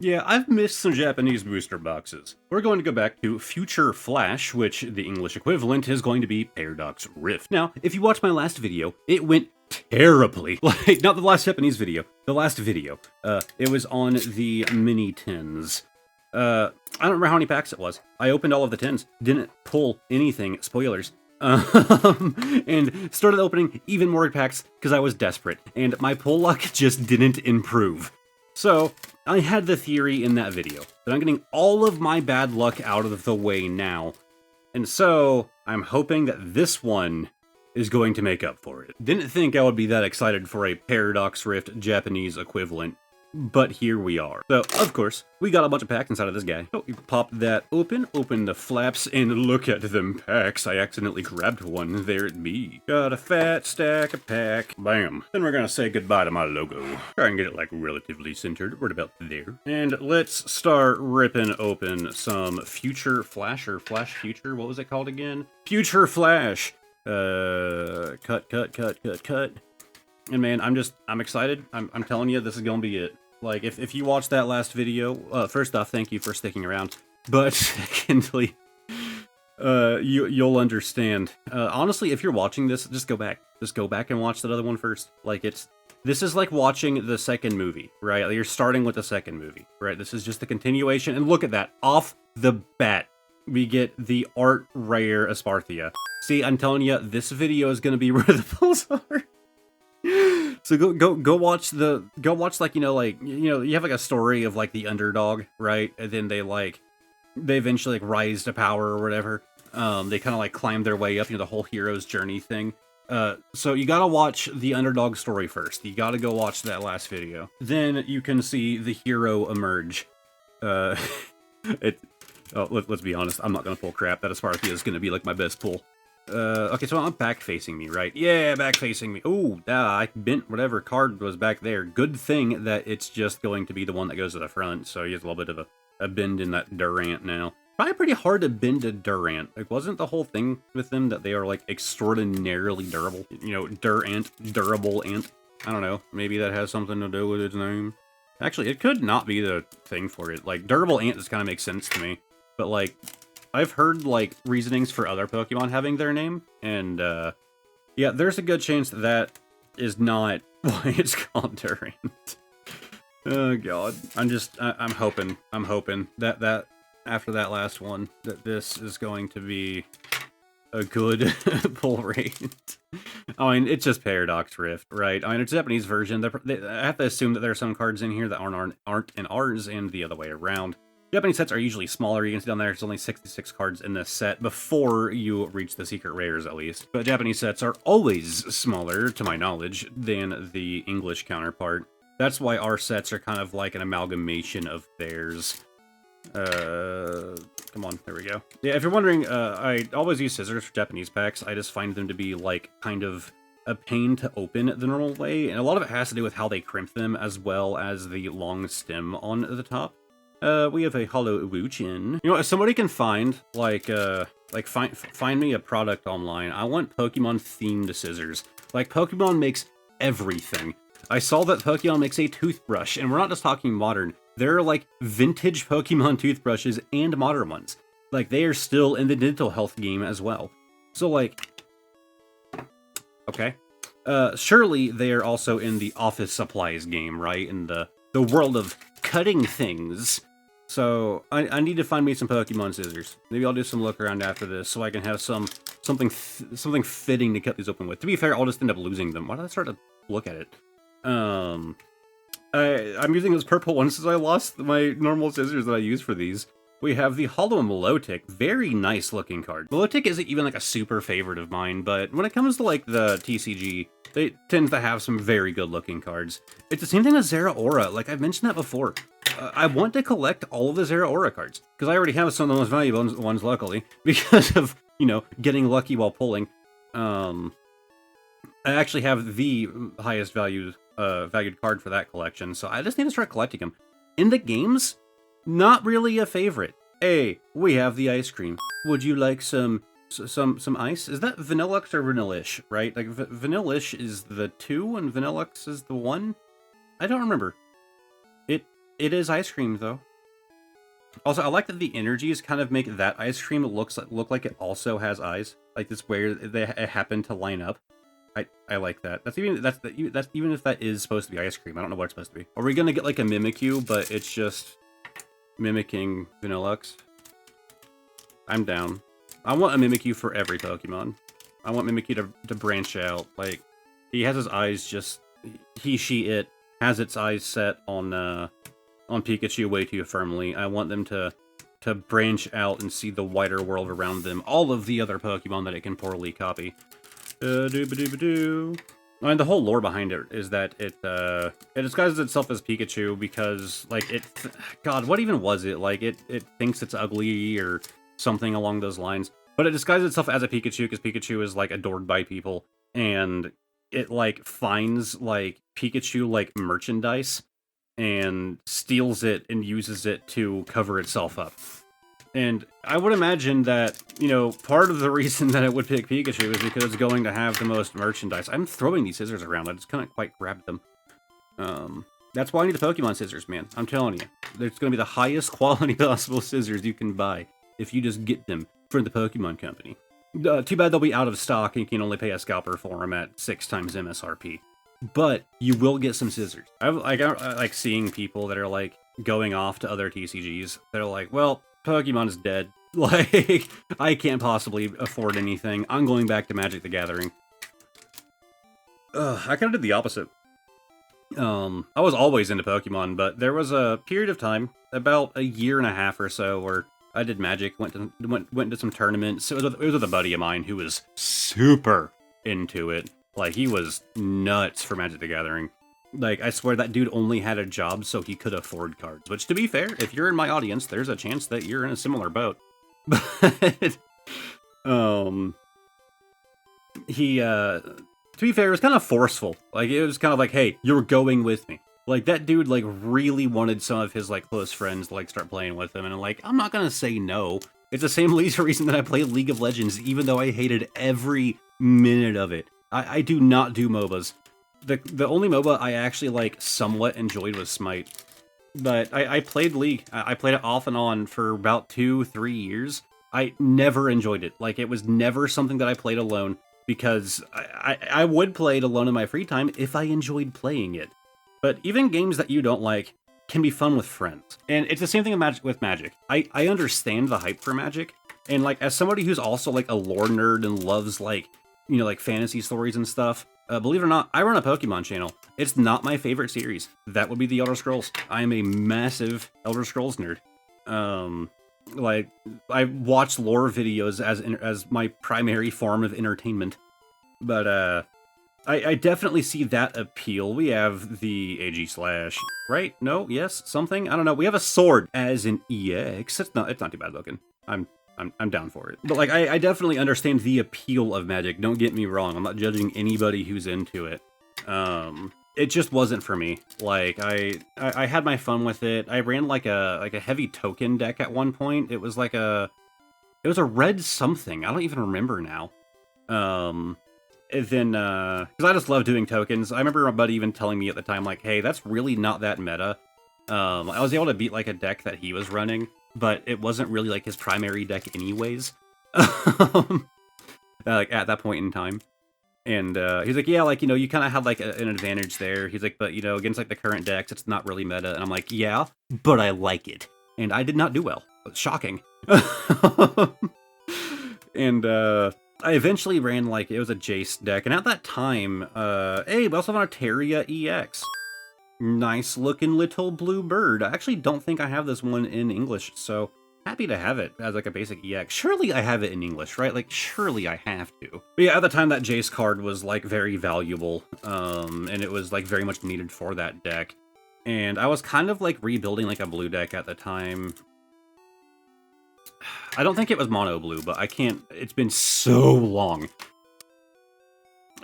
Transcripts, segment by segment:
Yeah, I've missed some Japanese booster boxes. We're going to go back to Future Flash, which the English equivalent is going to be Paradox Rift. Now, if you watched my last video, it went terribly. Like, not the last Japanese video, the last video. It was on the mini tins. I don't remember how many packs it was. I opened all of the tins, didn't pull anything, spoilers. And started opening even more packs because I was desperate, and my pull luck just didn't improve. So, I had the theory in that video that I'm getting all of my bad luck out of the way now, and so I'm hoping that this one is going to make up for it. Didn't think I would be that excited for a Paradox Rift Japanese equivalent, but here we are. So, of course, we got a bunch of packs inside of this guy. So, we pop that open the flaps, and look at them packs. I accidentally grabbed one. There it be. Got a fat stack of pack. Bam. Then we're gonna say goodbye to my logo. Try and get it, like, relatively centered. Right about there. And let's start ripping open some Future Flash, or Flash Future. What was it called again? Future Flash. Cut. And man, I'm excited. I'm telling you, this is gonna be it. Like, if you watched that last video, first off, thank you for sticking around. But secondly, you'll understand. Honestly, if you're watching this, just go back. Just go back and watch that other one first. Like, this is like watching the second movie, right? Like, you're starting with the second movie, right? This is just the continuation. And look at that. Off the bat, we get the art rare Asparthia. See, I'm telling you, this video is gonna be where the pulls are. So go watch like you have like a story of like the underdog, right? And then they eventually like rise to power or whatever. They kind of like climb their way up, the whole hero's journey thing. So you gotta watch the underdog story first. You gotta go watch that last video. Then you can see the hero emerge. Let's be honest, I'm not gonna pull crap. That Asparthia is gonna be like my best pull. Okay, so I'm back facing me, right? Yeah, back facing me. Ooh, I bent whatever card was back there. Good thing that it's just going to be the one that goes to the front, so he has a little bit of a bend in that Durant now. Probably pretty hard to bend a Durant. Like, wasn't the whole thing with them that they are, like, extraordinarily durable? Durant, durable ant. I don't know. Maybe that has something to do with its name. Actually, it could not be the thing for it. Like, durable ant just kind of makes sense to me. But, like, I've heard, like, reasonings for other Pokemon having their name, and, yeah, there's a good chance that is not why it's called Durant. Oh, God. I'm hoping that after that last one, that this is going to be a good pull rate. I mean, it's just Paradox Rift, right? I mean, it's a Japanese version. I have to assume that there are some cards in here that aren't in ours, and the other way around. Japanese sets are usually smaller. You can see down there's only 66 cards in this set before you reach the secret rares, at least. But Japanese sets are always smaller, to my knowledge, than the English counterpart. That's why our sets are kind of like an amalgamation of theirs. Come on, there we go. Yeah, if you're wondering, I always use scissors for Japanese packs. I just find them to be, like, kind of a pain to open the normal way, and a lot of it has to do with how they crimp them, as well as the long stem on the top. We have a Hollow Wuchin. If somebody can find, find me a product online, I want Pokemon-themed scissors. Like, Pokemon makes everything. I saw that Pokemon makes a toothbrush, and we're not just talking modern. There are, like, vintage Pokemon toothbrushes and modern ones. Like, they are still in the dental health game as well. So, like, okay. Surely they are also in the office supplies game, right? In the world of cutting things. So, I need to find me some Pokemon scissors. Maybe I'll do some look around after this so I can have something fitting to cut these open with. To be fair, I'll just end up losing them. Why did I start to look at it? I'm using those purple ones since I lost my normal scissors that I use for these. We have the Hollow Milotic. Very nice looking card. Milotic isn't even like a super favorite of mine, but when it comes to like the TCG, they tend to have some very good looking cards. It's the same thing as Zeraora. Like, I've mentioned that before. I want to collect all of the Zeraora cards, because I already have some of the most valuable ones, luckily, because of, getting lucky while pulling. I actually have the highest valued card for that collection, so I just need to start collecting them. In the games, not really a favorite. Hey, we have the ice cream. Would you like some ice? Is that Vanillux or Vanillish, right? Like, Vanillish is the 2 and Vanillux is the 1? I don't remember. It is ice cream, though. Also, I like that the energies kind of make that ice cream look like it also has eyes, like this where they happen to line up. I like that. That's even if that is supposed to be ice cream. I don't know what it's supposed to be. Are we gonna get like a Mimikyu, but it's just mimicking Vanillux? I'm down. I want a Mimikyu for every Pokemon. I want Mimikyu to branch out. Like, he has his eyes just... it has its eyes set on Pikachu way too firmly. I want them to branch out and see the wider world around them. All of the other Pokemon that it can poorly copy. Doo-ba-doo-ba-doo. I mean, the whole lore behind it is that it disguises itself as Pikachu because, like, God, what even was it? Like, it thinks it's ugly or something along those lines. But it disguises itself as a Pikachu because Pikachu is, like, adored by people. And it, like, finds, like, Pikachu, like, merchandise and steals it and uses it to cover itself up. And I would imagine that, you know, part of the reason that it would pick Pikachu is because it's going to have the most merchandise. I'm throwing these scissors around. I just couldn't quite grab them. That's why I need the Pokemon scissors, man. I'm telling you. It's going to be the highest quality possible scissors you can buy if you just get them from the Pokemon Company. Too bad they'll be out of stock and you can only pay a scalper for them at 6 times MSRP. But you will get some scissors. I like seeing people that are like going off to other TCGs. They're like, well, Pokemon is dead. Like, I can't possibly afford anything. I'm going back to Magic the Gathering. I kind of did the opposite. I was always into Pokemon, but there was a period of time, about a year and a half or so, where I did Magic, went to some tournaments. It was with a buddy of mine who was super into it. Like, he was nuts for Magic the Gathering. Like, I swear that dude only had a job so he could afford cards. Which, to be fair, if you're in my audience, there's a chance that you're in a similar boat. But, to be fair, it was kind of forceful. Like, it was kind of like, hey, you're going with me. Like, that dude, like, really wanted some of his, like, close friends to, like, start playing with him. And I'm like, I'm not gonna say no. It's the same reason that I played League of Legends, even though I hated every minute of it. I do not do MOBAs. The only MOBA I actually, like, somewhat enjoyed was Smite. But I played League. I played it off and on for about 2-3 years. I never enjoyed it. Like, it was never something that I played alone, because I would play it alone in my free time if I enjoyed playing it. But even games that you don't like can be fun with friends. And it's the same thing with Magic. I understand the hype for Magic, and, like, as somebody who's also, like, a lore nerd and loves, like, you know, like, fantasy stories and stuff, believe it or not, I run a Pokemon channel. It's not my favorite series. That would be the Elder Scrolls. I am a massive Elder Scrolls nerd. Like, I watch lore videos as my primary form of entertainment. But, I definitely see that appeal. We have the AG Slash, right? No? Yes? Something? I don't know. We have a sword as an EX. It's not too bad looking. I'm down for it. But, like, I definitely understand the appeal of Magic. Don't get me wrong. I'm not judging anybody who's into it. It just wasn't for me. Like, I had my fun with it. I ran like a heavy token deck at one point. It was like it was a red something. I don't even remember now. And then, because I just love doing tokens. I remember my buddy even telling me at the time, like, hey, that's really not that meta. I was able to beat, like, a deck that he was running, but it wasn't really, like, his primary deck anyways. Like, at that point in time. And, he's like, yeah, like, you know, you kind of had, like, an advantage there. He's like, but, you know, against, like, the current decks, it's not really meta. And I'm like, yeah, but I like it. And I did not do well. Shocking. And, I eventually ran, like, it was a Jace deck, and at that time, hey, we also have a Terria EX. Nice looking little blue bird. I actually don't think I have this one in English, so happy to have it as, like, a basic EX. Surely I have it in English, right? Like, surely I have to. But yeah, at the time, that Jace card was, like, very valuable, and it was, like, very much needed for that deck. And I was kind of, like, rebuilding, like, a blue deck at the time. I don't think it was mono blue, but I can't... It's been so long.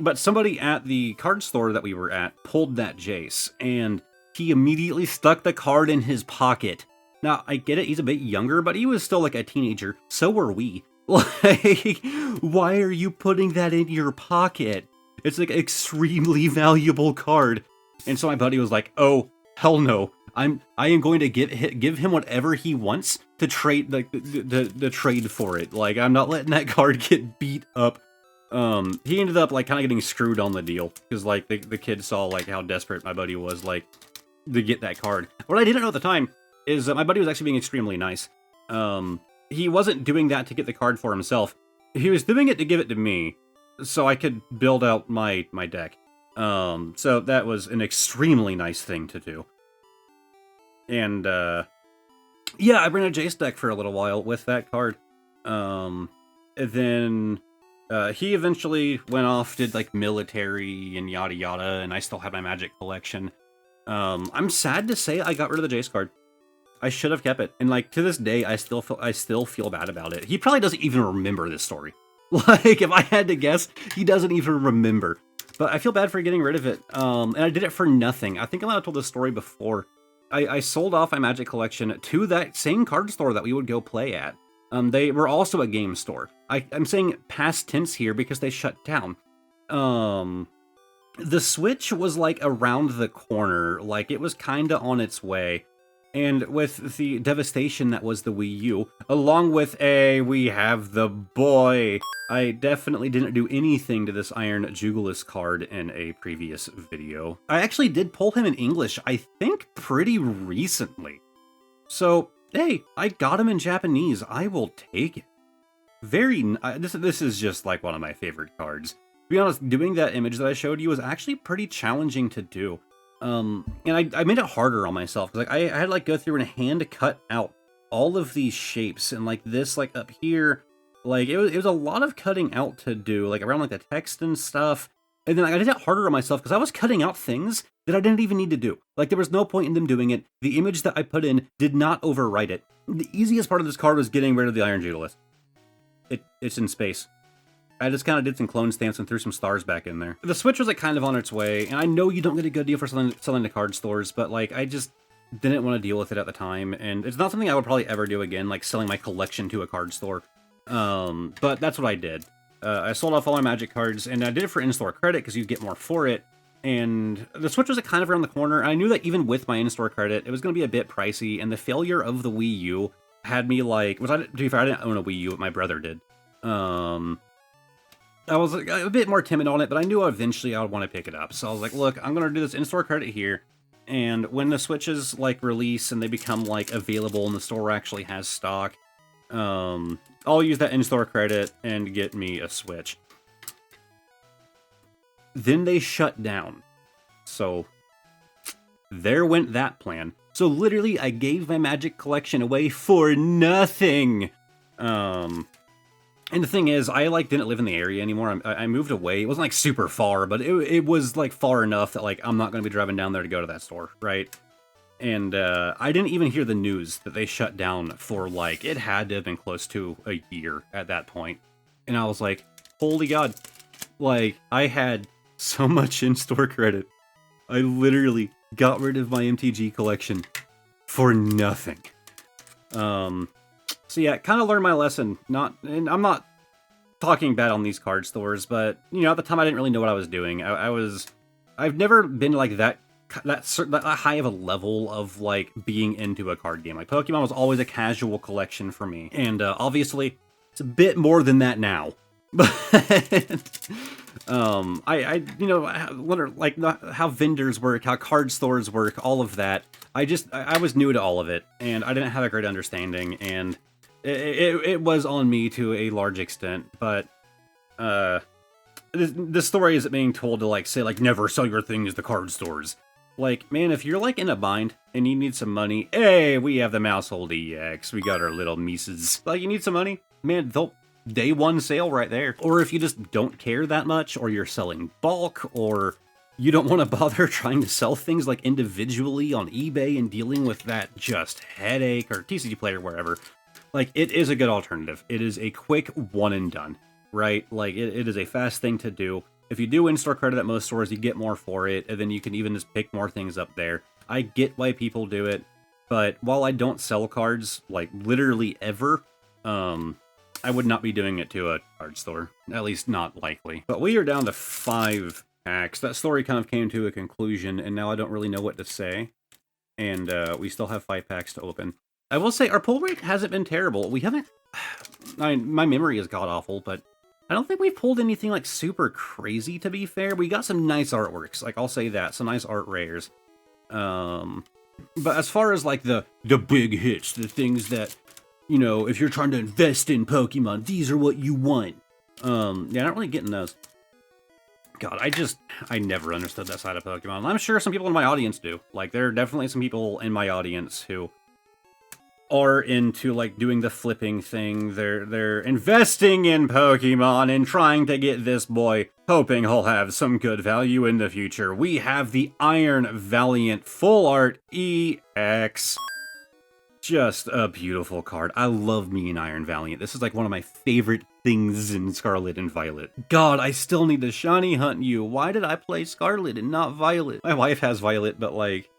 But somebody at the card store that we were at pulled that Jace, and he immediately stuck the card in his pocket. Now, I get it, he's a bit younger, but he was still, like, a teenager. So were we. Like, why are you putting that in your pocket? It's, like, an extremely valuable card. And so my buddy was like, oh, hell no. I am going to give him whatever he wants to trade, like the trade for it. Like, I'm not letting that card get beat up. He ended up like kind of getting screwed on the deal because like the kid saw like how desperate my buddy was like to get that card. What I didn't know at the time is that my buddy was actually being extremely nice. He wasn't doing that to get the card for himself. He was doing it to give it to me so I could build out my deck. So that was an extremely nice thing to do. And yeah, I ran a Jace deck for a little while with that card. And then he eventually went off, did like military and yada yada, and I still have my Magic collection. I'm sad to say I got rid of the Jace card. I should have kept it, and like to this day, I still feel bad about it. He probably doesn't even remember this story. Like, if I had to guess, he doesn't even remember. But I feel bad for getting rid of it. And I did it for nothing. I think I might have told this story before. I sold off my Magic collection to that same card store that we would go play at. They were also a game store. I'm saying past tense here because they shut down. The Switch was like around the corner, like it was kinda on its way. And with the devastation that was the Wii U, along with we have the boy, I definitely didn't do anything to this Iron Jugulis card in a previous video. I actually did pull him in English, I think pretty recently. So, hey, I got him in Japanese, I will take it. This is just like one of my favorite cards. To be honest, doing that image that I showed you was actually pretty challenging to do. And I made it harder on myself, because like, I had to like go through and hand cut out all of these shapes, and like this, like up here, like it was a lot of cutting out to do, like around like the text and stuff. And then like, I did it harder on myself because I was cutting out things that I didn't even need to do. Like there was no point in them doing it. The image that I put in did not overwrite it. The easiest part of this card was getting rid of the Iron Jugulis. It's in space. I just kind of did some clone stamps and threw some stars back in there. The Switch was like kind of on its way, and I know you don't get a good deal for selling to card stores, but like I just didn't want to deal with it at the time, and it's not something I would probably ever do again, like selling my collection to a card store. But that's what I did. I sold off all my Magic cards, and I did it for in-store credit because you'd get more for it. And the Switch was like kind of around the corner. I knew that even with my in-store credit, it was going to be a bit pricey, and the failure of the Wii U had me like, to be fair, I didn't own a Wii U, but my brother did. I was like, a bit more timid on it, but I knew eventually I would want to pick it up. So I was like, look, I'm going to do this in-store credit here. And when the Switches like release and they become like available and the store actually has stock, I'll use that in-store credit and get me a Switch. Then they shut down. So there went that plan. So literally I gave my Magic collection away for nothing. And the thing is, I like didn't live in the area anymore. I moved away. It wasn't like super far, but it was like far enough that like I'm not going to be driving down there to go to that store, right? And I didn't even hear the news that they shut down for like, it had to have been close to a year at that point. And I was like, holy God, like I had so much in-store credit. I literally got rid of my MTG collection for nothing. So yeah, kind of learned my lesson. And I'm not talking bad on these card stores, but you know, at the time I didn't really know what I was doing. I've never been like that high of a level of like being into a card game. Like Pokemon was always a casual collection for me, and obviously it's a bit more than that now. But I you know, wonder like how vendors work, how card stores work, all of that. I was new to all of it, and I didn't have a great understanding, and it was on me to a large extent. But the story isn't being told to like say like never sell your things to card stores. Like, man, if you're like in a bind and you need some money, hey, we have the Mousehold EX. We got our little Mises. Like, you need some money, man, they'll day one sale right there. Or if you just don't care that much, or you're selling bulk, or you don't want to bother trying to sell things like individually on eBay and dealing with that just headache, or TCG Player, wherever, like it is a good alternative. It is a quick one and done, right? Like it is a fast thing to do. If you do in-store credit at most stores, you get more for it, and then you can even just pick more things up there. I get why people do it, but while I don't sell cards, like literally ever, I would not be doing it to a card store. At least not likely. But we are down to 5 packs. That story kind of came to a conclusion, and now I don't really know what to say. and we still have 5 packs to open. I will say our pull rate hasn't been terrible. We haven't... my memory is god-awful, but I don't think we've pulled anything, like, super crazy, to be fair. We got some nice artworks, like, I'll say that. Some nice art rares. But as far as, like, the big hits, the things that, you know, if you're trying to invest in Pokemon, these are what you want. Yeah, not really getting those. God, I never understood that side of Pokemon. I'm sure some people in my audience do. Like, there are definitely some people in my audience who are into, like, doing the flipping thing. They're investing in Pokemon and trying to get this boy, hoping he'll have some good value in the future. We have the Iron Valiant Full Art EX. Just a beautiful card. I love me an Iron Valiant. This is like one of my favorite things in Scarlet and Violet. God, I still need to shiny hunt you. Why did I play Scarlet and not Violet? My wife has Violet, but like,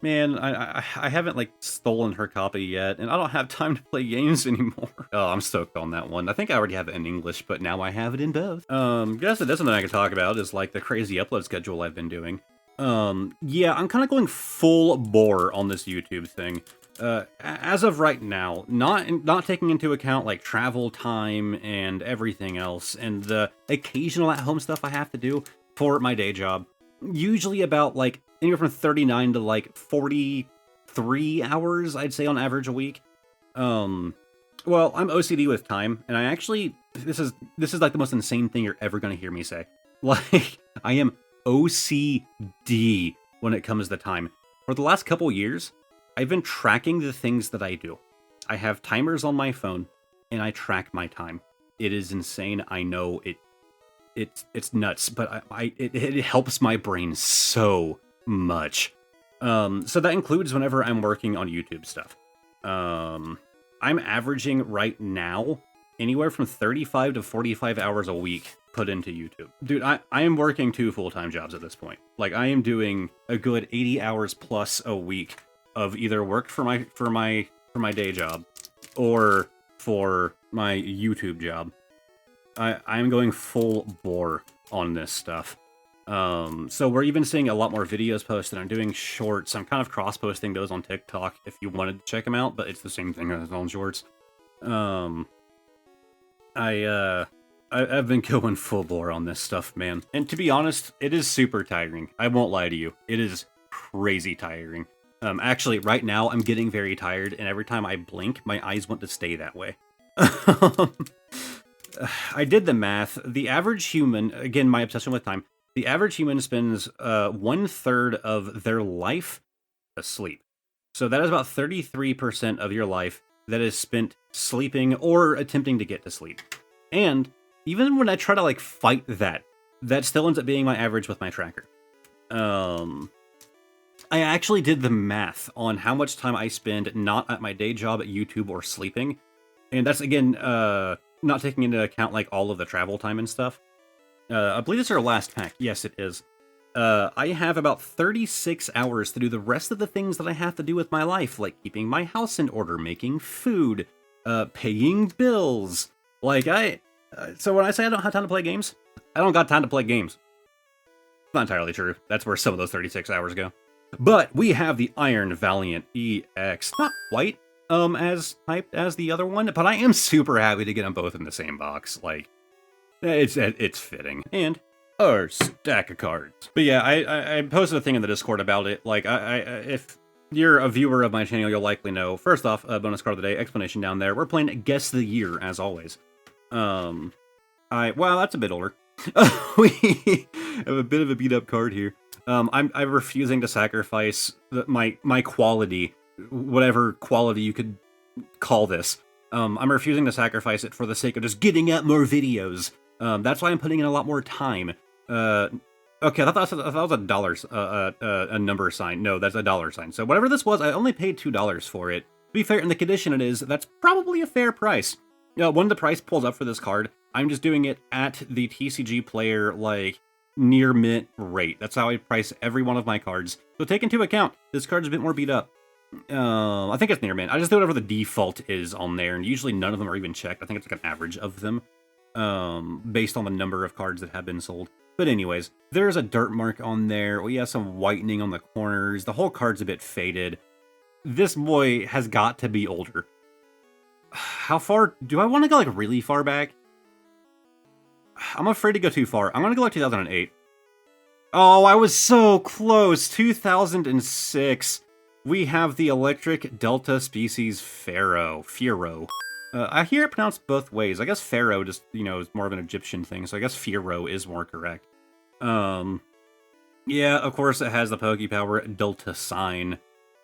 man, I haven't like stolen her copy yet, and I don't have time to play games anymore. Oh, I'm stoked on that one. I think I already have it in English, but now I have it in both. Guess that's something I can talk about is like the crazy upload schedule I've been doing. Yeah, I'm kind of going full bore on this YouTube thing. As of right now, not taking into account like travel time and everything else, and the occasional at-home stuff I have to do for my day job. Usually about like anywhere from 39 to like 43 hours, I'd say on average a week. Well, I'm OCD with time, and I actually this is like the most insane thing you're ever gonna hear me say. Like, I am OCD when it comes to time. For the last couple years, I've been tracking the things that I do. I have timers on my phone, and I track my time. It is insane. I know it's nuts, but it helps my brain so much. So that includes whenever I'm working on YouTube stuff. I'm averaging right now anywhere from 35 to 45 hours a week put into YouTube. Dude, I am working 2 full-time jobs at this point. Like, I am doing a good 80 hours plus a week of either work for my day job or for my YouTube job. I'm going full bore on this stuff. So we're even seeing a lot more videos posted. I'm doing shorts. I'm kind of cross-posting those on TikTok if you wanted to check them out, but it's the same thing as on shorts. I've been going full bore on this stuff, man. And to be honest, it is super tiring. I won't lie to you. It is crazy tiring. Actually, right now, I'm getting very tired, and every time I blink, my eyes want to stay that way. I did the math. The average human, again, my obsession with time, the average human spends 1/3 of their life asleep. So that is about 33% of your life that is spent sleeping or attempting to get to sleep. And even when I try to, like, fight that, that still ends up being my average with my tracker. I actually did the math on how much time I spend not at my day job at YouTube or sleeping. And that's, again, not taking into account, like, all of the travel time and stuff. I believe this is our last pack. Yes, it is. I have about 36 hours to do the rest of the things that I have to do with my life, like keeping my house in order, making food, paying bills. Like, so when I say I don't have time to play games, I don't got time to play games. Not entirely true. That's where some of those 36 hours go. But we have the Iron Valiant EX. Not quite as hyped as the other one, but I am super happy to get them both in the same box. Like, it's fitting. And our stack of cards. But yeah, I posted a thing in the Discord about it. Like, if you're a viewer of my channel, you'll likely know. First off, bonus card of the day, explanation down there. We're playing Guess the Year, as always. Wow, that's a bit older. We have a bit of a beat up card here. I'm refusing to sacrifice my quality, whatever quality you could call this. I'm refusing to sacrifice it for the sake of just getting out more videos. That's why I'm putting in a lot more time. Okay, I thought that was a number sign. No, that's a dollar sign. So whatever this was, I only paid $2 for it. To be fair, in the condition it is, that's probably a fair price. When the price pulls up for this card, I'm just doing it at the TCG player, like, near mint rate. That's how I price every one of my cards. So take into account, this card's a bit more beat up. I think it's near mint. I just do whatever the default is on there, and usually none of them are even checked. I think it's like an average of them, based on the number of cards that have been sold. But anyways, there's a dirt mark on there. We have some whitening on the corners. The whole card's a bit faded. This boy has got to be older. How far? Do I want to go, like, really far back? I'm afraid to go too far. I'm gonna go like 2008. Oh, I was so close. 2006. We have the electric delta species Pharaoh. I hear it pronounced both ways. I guess Pharaoh just, you know, is more of an Egyptian thing, so I guess Pharaoh is more correct. Yeah, of course it has the Pokepower Delta sign.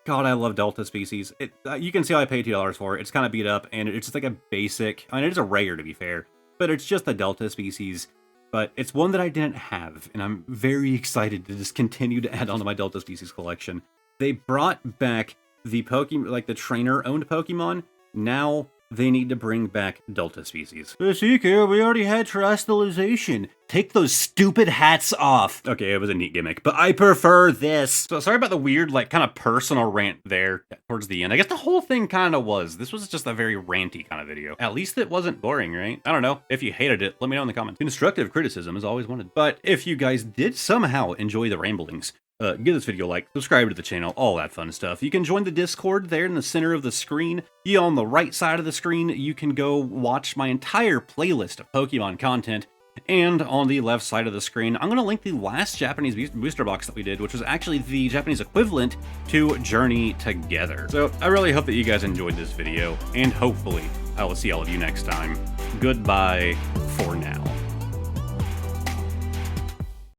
God, I love Delta species. You can see how I paid $2 for it. It's kind of beat up, and it's just like a basic... I mean, it is a rare, to be fair, but it's just a Delta species. But it's one that I didn't have, and I'm very excited to just continue to add on to my Delta species collection. They brought back the Pokemon, like the trainer-owned Pokemon. Now they need to bring back Delta species. Seeker, we already had Terastallization. Take those stupid hats off. Okay, it was a neat gimmick, but I prefer this. So sorry about the weird, like, kind of personal rant there towards the end. I guess the whole thing kind of was. This was just a very ranty kind of video. At least it wasn't boring, right? I don't know. If you hated it, let me know in the comments. Constructive criticism is always wanted. But if you guys did somehow enjoy the ramblings, give this video a like, subscribe to the channel, all that fun stuff. You can join the Discord there in the center of the screen. You on the right side of the screen, you can go watch my entire playlist of Pokemon content. And on the left side of the screen, I'm going to link the last Japanese booster box that we did, which was actually the Japanese equivalent to Journey Together. So I really hope that you guys enjoyed this video, and hopefully I will see all of you next time. Goodbye for now.